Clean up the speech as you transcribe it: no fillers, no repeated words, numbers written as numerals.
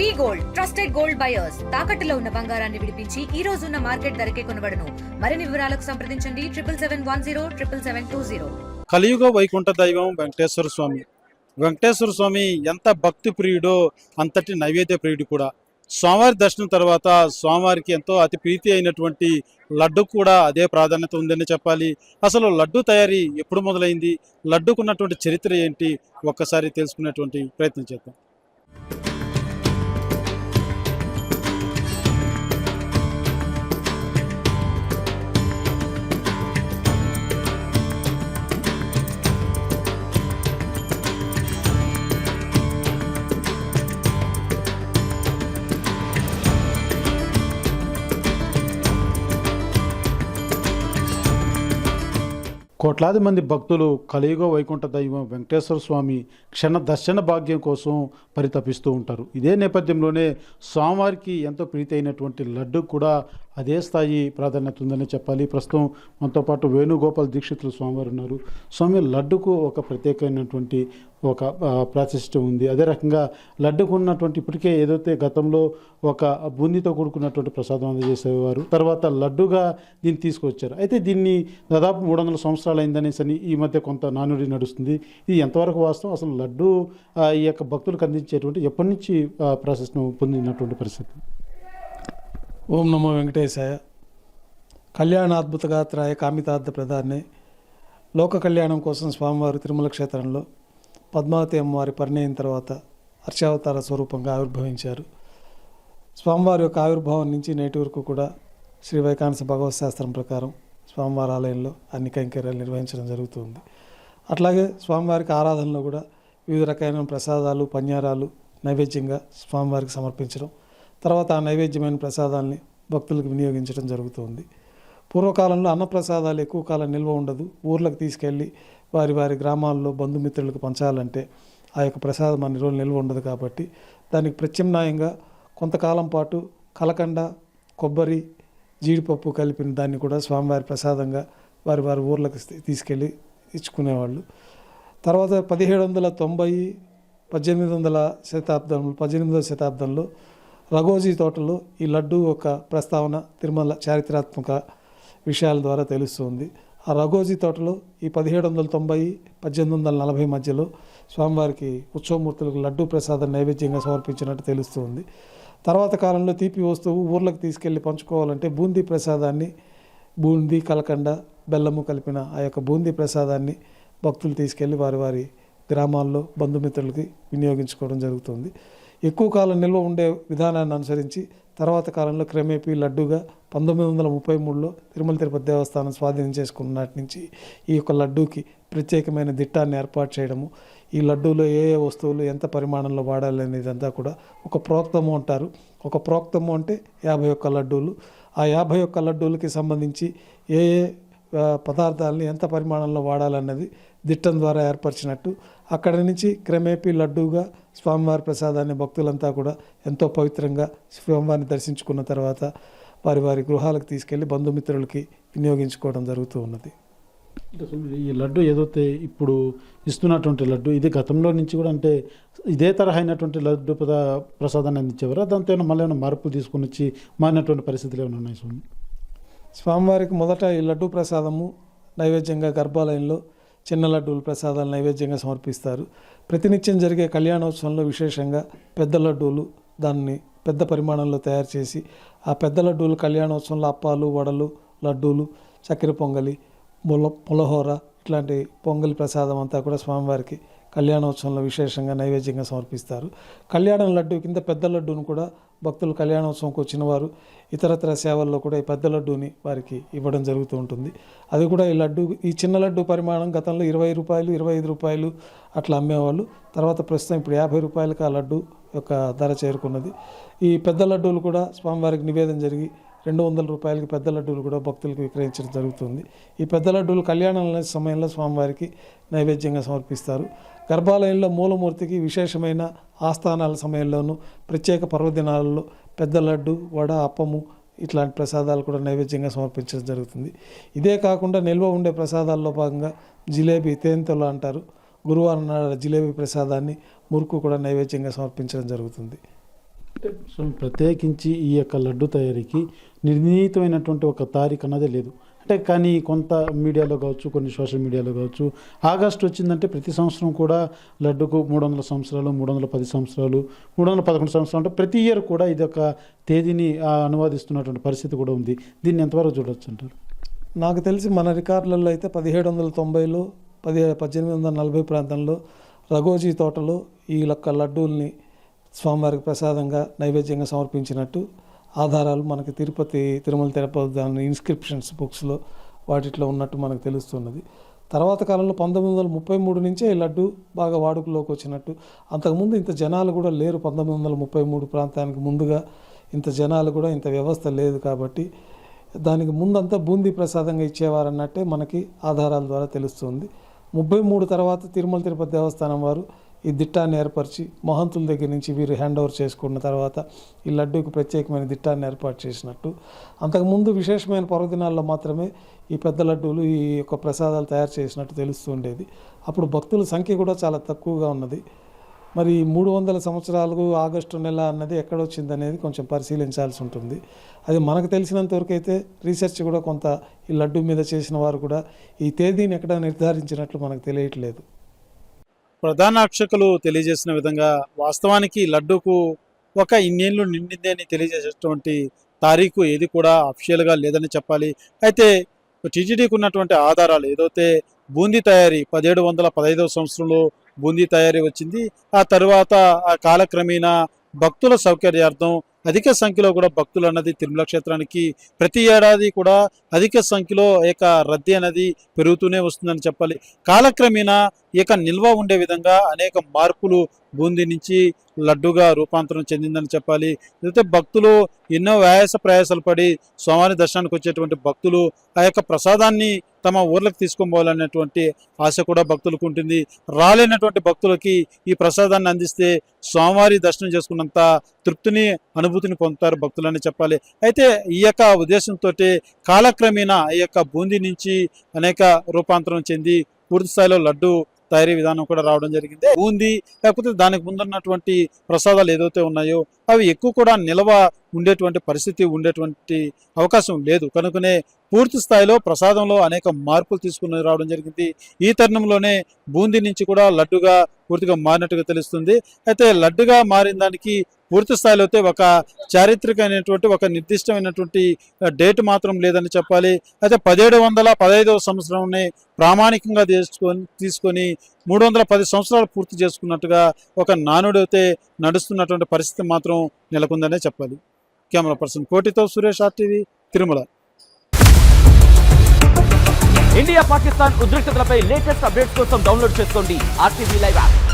వి gold trusted gold buyers తాకట్టులో ఉన్న బంగారాన్ని విడిపించి ఈ రోజు ఉన్న మార్కెట్ ధరకే కొనబడును. మరిన్ని వివరాలకు సంప్రదించండి 7771077720. కలియుగ వైకుంఠ దైవం వెంకటేశ్వర స్వామి. వెంకటేశ్వర స్వామి ఎంత భక్తి ప్రియుడో అంతటి నైవేద్య ప్రియుడు కూడా. స్వామివారి దర్శనం తర్వాత స్వామివారికి ఎంతో అతి ప్రీతి అయినటువంటి లడ్డు కూడా అదే ప్రాధాన్యత ఉందని చెప్పాలి. అసలు లడ్డు తయారీ ఎప్పుడు మొదలైంది, లడ్డుకున్నటువంటి చరిత్ర ఏంటి, ఒక్కసారి తెలుసుకునేటువంటి ప్రయత్నం చేద్దాం. కోట్లాది మంది భక్తులు కలియుగ వైకుంఠ దైవం వెంకటేశ్వర స్వామి క్షణ దర్శన భాగ్యం కోసం పరితపిస్తూ ఉంటారు. ఇదే నేపథ్యంలోనే స్వామివారికి ఎంతో ప్రీతి అయినటువంటి లడ్డు కూడా అదే స్థాయి ప్రాధాన్యత ఉందని చెప్పాలి. ప్రస్తుతం మనతో పాటు వేణుగోపాల్ దీక్షితులు స్వామివారు ఉన్నారు. స్వామి, లడ్డుకు ఒక ప్రత్యేకమైనటువంటి ఒక ప్రాశస్త్యం ఉంది. అదే రకంగా లడ్డుకు ఉన్నటువంటి ఇప్పటికే ఏదైతే గతంలో ఒక బూందీతో కూడుకున్నటువంటి ప్రసాదం అందజేసేవారు, తర్వాత లడ్డుగా దీన్ని తీసుకొచ్చారు. అయితే దీన్ని దాదాపు 300 సంవత్సరాలు అయిందనేసి ఈ మధ్య కొంత నానుడి నడుస్తుంది. ఇది ఎంతవరకు వాస్తవం? అసలు లడ్డు ఈ యొక్క భక్తులకు అందించేటువంటి ఎప్పటి నుంచి ప్రాశస్త్యం పొందినటువంటి పరిస్థితి? ఓం నమో వెంకటేశాయ. కళ్యాణాద్భుతగాత్రాయ కామితార్థ ప్రదాన్నే. లోక కళ్యాణం కోసం స్వామివారు తిరుమల క్షేత్రంలో పద్మావతి అమ్మవారి పరిణయం తర్వాత అర్చావతార స్వరూపంగా ఆవిర్భవించారు. స్వామివారి యొక్క ఆవిర్భావం నుంచి నేటి వరకు కూడా శ్రీ వైకానస భగవత్ శాస్త్రం ప్రకారం స్వామివారి ఆలయంలో అన్ని కైంకర్యాలు నిర్వహించడం జరుగుతుంది. అట్లాగే స్వామివారికి ఆరాధనలో కూడా వివిధ రకాలైన ప్రసాదాలు, పన్యారాలు నైవేద్యంగా స్వామివారికి సమర్పించడం, తర్వాత ఆ నైవేద్యమైన ప్రసాదాలని భక్తులకు వినియోగించడం జరుగుతుంది. పూర్వకాలంలో అన్నప్రసాదాలు ఎక్కువ కాలం నిల్వ ఉండదు. ఊర్లకు తీసుకెళ్ళి వారి వారి గ్రామాల్లో బంధుమిత్రులకు పంచాలంటే ఆ యొక్క ప్రసాదం అన్ని రోజులు నిల్వ ఉండదు. కాబట్టి దానికి ప్రత్యామ్నాయంగా కొంతకాలం పాటు కలకండ, కొబ్బరి, జీడిపప్పు కలిపిన దాన్ని కూడా స్వామివారి ప్రసాదంగా వారి వారి ఊర్లకు తీసుకెళ్ళి ఇచ్చుకునేవాళ్ళు. తర్వాత 1790, 18వ శతాబ్దంలో రఘోజీ తోటలో ఈ లడ్డు ఒక ప్రస్తావన తిరుమల చారిత్రాత్మక విషయాల ద్వారా తెలుస్తుంది. ఆ రఘోజీ తోటలో ఈ 1790, 1840 మధ్యలో స్వామివారికి ఉత్సవమూర్తులకు లడ్డు ప్రసాదం నైవేద్యంగా సమర్పించినట్టు తెలుస్తుంది. తర్వాత కాలంలో తీపి వస్తువు ఊర్లకు తీసుకెళ్ళి పంచుకోవాలంటే బూందీ ప్రసాదాన్ని, బూందీ, కలకండ, బెల్లము కలిపిన ఆ యొక్క బూందీ ప్రసాదాన్ని భక్తులు తీసుకెళ్ళి వారి వారి గ్రామాల్లో బంధుమిత్రులకి వినియోగించుకోవడం జరుగుతుంది. ఎక్కువ కాలం నిల్వ ఉండే విధానాన్ని అనుసరించి తర్వాత కాలంలో క్రమేపీ లడ్డుగా 1933లో తిరుమల తిరుపతి దేవస్థానం స్వాధీనం చేసుకున్న నాటి నుంచి ఈ యొక్క లడ్డూకి ప్రత్యేకమైన దిట్టాన్ని ఏర్పాటు చేయడము, ఈ లడ్డూలో ఏ ఏ వస్తువులు ఎంత పరిమాణంలో వాడాలి అనేదంతా కూడా ఒక ప్రోక్తము అంటారు. ఒక ప్రోక్తము అంటే 51 లడ్డూలు. ఆ 51 లడ్డూలకి సంబంధించి ఏ ఏ పదార్థాలని ఎంత పరిమాణంలో వాడాలన్నది దిట్టం ద్వారా ఏర్పరిచినట్టు, అక్కడి నుంచి క్రమేపీ లడ్డూగా స్వామివారి ప్రసాదాన్ని భక్తులంతా కూడా ఎంతో పవిత్రంగా స్వామివారిని దర్శించుకున్న తర్వాత వారి వారి గృహాలకు తీసుకెళ్ళి బంధుమిత్రులకి వినియోగించుకోవడం జరుగుతూ ఉన్నది. ఈ లడ్డు ఏదైతే ఇప్పుడు ఇస్తున్నటువంటి లడ్డు, ఇది గతంలో నుంచి కూడా అంటే ఇదే తరహా అయినటువంటి లడ్డు ప్రసాదాన్ని అందించేవారు, దాంతో మళ్ళీ ఏమైనా మార్పులు తీసుకొని వచ్చి మారినటువంటి పరిస్థితులు ఏమైనా ఉన్నాయి స్వామి? స్వామివారికి మొదట ఈ లడ్డు ప్రసాదము నైవేద్యంగా గర్భాలయంలో చిన్న లడ్డూలు ప్రసాదాలు నైవేద్యంగా సమర్పిస్తారు. ప్రతినిత్యం జరిగే కళ్యాణోత్సవంలో విశేషంగా పెద్ద లడ్డూలు దాన్ని పెద్ద పరిమాణంలో తయారు చేసి ఆ పెద్ద లడ్డూలు కళ్యాణోత్సవంలో అప్పాలు, వడలు, లడ్డూలు, చక్కెర పొంగలి, పులహోర ఇట్లాంటి పొంగలి ప్రసాదం అంతా కూడా స్వామివారికి కళ్యాణోత్సవంలో విశేషంగా నైవేద్యంగా సమర్పిస్తారు. కళ్యాణం లడ్డు కింద పెద్ద లడ్డూను కూడా భక్తులు కళ్యాణోత్సవంకి వచ్చిన వారు ఇతరత్ర సేవల్లో కూడా ఈ పెద్ద లడ్డూని వారికి ఇవ్వడం జరుగుతూ ఉంటుంది. అది కూడా ఈ చిన్న లడ్డు పరిమాణం గతంలో 20 రూపాయలు, 25 రూపాయలు అట్లా అమ్మేవాళ్ళు. తర్వాత ప్రస్తుతం ఇప్పుడు 50 రూపాయలకి ఆ లడ్డు యొక్క ధర చేరుకున్నది. ఈ పెద్ద లడ్డూలు కూడా స్వామివారికి నివేదన జరిగి 200 రూపాయలకి పెద్ద లడ్డూలు కూడా భక్తులకు విక్రయించడం జరుగుతుంది. ఈ పెద్ద లడ్డూలు కళ్యాణం సమయంలో స్వామివారికి నైవేద్యంగా సమర్పిస్తారు. గర్భాలయంలో మూలమూర్తికి విశేషమైన ఆస్థానాల సమయంలోనూ ప్రత్యేక పర్వదినాలలో పెద్ద లడ్డు, వడ, అప్పము ఇట్లాంటి ప్రసాదాలు కూడా నైవేద్యంగా సమర్పించడం జరుగుతుంది. ఇదే కాకుండా నిల్వ ఉండే ప్రసాదాల్లో భాగంగా జిలేబీ, తేనెతలు అంటారు, గురువారం నాడు జిలేబీ ప్రసాదాన్ని, మురుకు కూడా నైవేద్యంగా సమర్పించడం జరుగుతుంది. సో ప్రత్యేకించి ఈ యొక్క లడ్డు తయారీకి నిర్ణీతమైనటువంటి ఒక తారీఖు అన్నదే లేదు. అంటే కానీ కొంత మీడియాలో కావచ్చు, కొన్ని సోషల్ మీడియాలో కావచ్చు, ఆగస్టు వచ్చిందంటే ప్రతి సంవత్సరం కూడా లడ్డుకు 300 సంవత్సరాలు, 310 సంవత్సరాలు, 311 సంవత్సరాలు అంటే ప్రతి ఇయర్ కూడా ఇది ఒక తేదీని అనువాదిస్తున్నటువంటి పరిస్థితి కూడా ఉంది. దీన్ని ఎంతవరకు చూడవచ్చు అంటారు? నాకు తెలిసి మన రికార్డులలో అయితే 1790లో 1840 ప్రాంతంలో రఘోజీ తోటలో ఈ లక్క లడ్డూల్ని స్వామివారికి ప్రసాదంగా నైవేద్యంగా సమర్పించినట్టు ఆధారాలు మనకి తిరుమల తిరుపతి దాని ఇన్స్క్రిప్షన్స్ బుక్స్లో వాటిలో ఉన్నట్టు మనకు తెలుస్తున్నది. తర్వాత కాలంలో 1933 నుంచే ఈ లడ్డు బాగా వాడుకలోకి వచ్చినట్టు, అంతకుముందు ఇంత జనాలు కూడా లేరు. 1933 ప్రాంతానికి ముందుగా ఇంత జనాలు కూడా ఇంత వ్యవస్థ లేదు కాబట్టి దానికి ముందంతా బూందీ ప్రసాదంగా ఇచ్చేవారన్నట్టే మనకి ఆధారాల ద్వారా తెలుస్తుంది. 33 తర్వాత తిరుమల తిరుపతి దేవస్థానం వారు ఈ దిట్టాన్ని ఏర్పరిచి మహంతుల దగ్గర నుంచి వీరు హ్యాండ్ ఓవర్ చేసుకున్న తర్వాత ఈ లడ్డూకి ప్రత్యేకమైన దిట్టాన్ని ఏర్పాటు చేసినట్టు. అంతకుముందు విశేషమైన పర్వదినాల్లో మాత్రమే ఈ పెద్ద లడ్డూలు ఈ యొక్క ప్రసాదాలు తయారు చేసినట్టు తెలుస్తుండేది. అప్పుడు భక్తుల సంఖ్య కూడా చాలా తక్కువగా ఉన్నది. మరి 300 సంవత్సరాలు ఆగస్టు నెల అన్నది ఎక్కడొచ్చింది అనేది కొంచెం పరిశీలించాల్సి ఉంటుంది. అది మనకు తెలిసినంతవరకు అయితే రీసెర్చ్ కూడా కొంత ఈ లడ్డు మీద చేసిన వారు కూడా ఈ తేదీని ఎక్కడ నిర్ధారించినట్లు మనకు తెలియట్లేదు. ప్రధాన అర్చకులు తెలియజేసిన విధంగా వాస్తవానికి లడ్డూకు ఒక ఇన్నేళ్ళు నిండింది అని తెలియజేసేటువంటి తారీఖు ఏది కూడా అఫిషియల్గా లేదని చెప్పాలి. అయితే టీటీడీకి ఉన్నటువంటి ఆధారాలు ఏదైతే బూందీ తయారీ 1715వ సంవత్సరంలో బూందీ తయారీ వచ్చింది. ఆ తర్వాత ఆ కాలక్రమేణా భక్తుల సౌకర్యార్థం అధిక సంఖ్యలో కూడా భక్తులు అన్నది తిరుమల క్షేత్రానికి ప్రతి ఏడాది కూడా అధిక సంఖ్యలో రద్దీ అనేది పెరుగుతూనే వస్తుందని చెప్పాలి. కాలక్రమేణా నిల్వ ఉండే విధంగా అనేక మార్పులు బూందీ నుంచి లడ్డుగా రూపాంతరం చెందిందని చెప్పాలి. అయితే భక్తులు ఎన్నో ప్రయాసాలు పడి స్వామి దర్శనానికి వచ్చేటువంటి భక్తులు ఆ ప్రసాదాన్ని తమ ఊర్లకు తీసుకొని పోవాలనేటువంటి ఆశ కూడా భక్తులకు ఉంటుంది. రాలేనటువంటి భక్తులకి ఈ ప్రసాదాన్ని అందిస్తే స్వామివారి దర్శనం చేసుకున్నంత తృప్తిని, అనుభూతిని పొందుతారు భక్తులని చెప్పాలి. అయితే ఈ ఉద్దేశంతో కాలక్రమేణా ఈ బూందీ నుంచి అనేక రూపాంతరం చెంది పూర్తి స్థాయిలో లడ్డు తయారీ విధానం కూడా రావడం జరిగింది. బూందీ లేకపోతే దానికి ముందున్నటువంటి ప్రసాదాలు ఏదైతే ఉన్నాయో అవి ఎక్కువ కూడా నిల్వ ఉండేటువంటి అవకాశం లేదు. కనుకనే పూర్తి స్థాయిలో ప్రసాదంలో అనేక మార్పులు తీసుకుని రావడం జరిగింది. ఈ తరుణంలోనే బూందీ నుంచి కూడా లడ్డుగా పూర్తిగా మారినట్టుగా తెలుస్తుంది. అయితే లడ్డుగా మారిన దానికి పూర్తి స్థాయిలో అయితే ఒక చారిత్రకమైనటువంటి ఒక నిర్దిష్టమైనటువంటి డేట్ మాత్రం లేదని చెప్పాలి. అయితే 1715వ సంవత్సరంని ప్రామాణికంగా తీసుకొని 310 సంవత్సరాలు పూర్తి చేసుకున్నట్టుగా ఒక నానుడైతే నడుస్తున్నటువంటి పరిస్థితి మాత్రం నెలకొందనే చెప్పాలి. కెమెరా పర్సన్ కోటితో సురేష్, RTV, తిరుమల. ఇండియా పాకిస్తాన్ ఉద్రిక్తతలపై లేటెస్ట్ అప్డేట్స్ కోసం డౌన్లోడ్ చేసుకోండి RTV లైవ్ యాప్.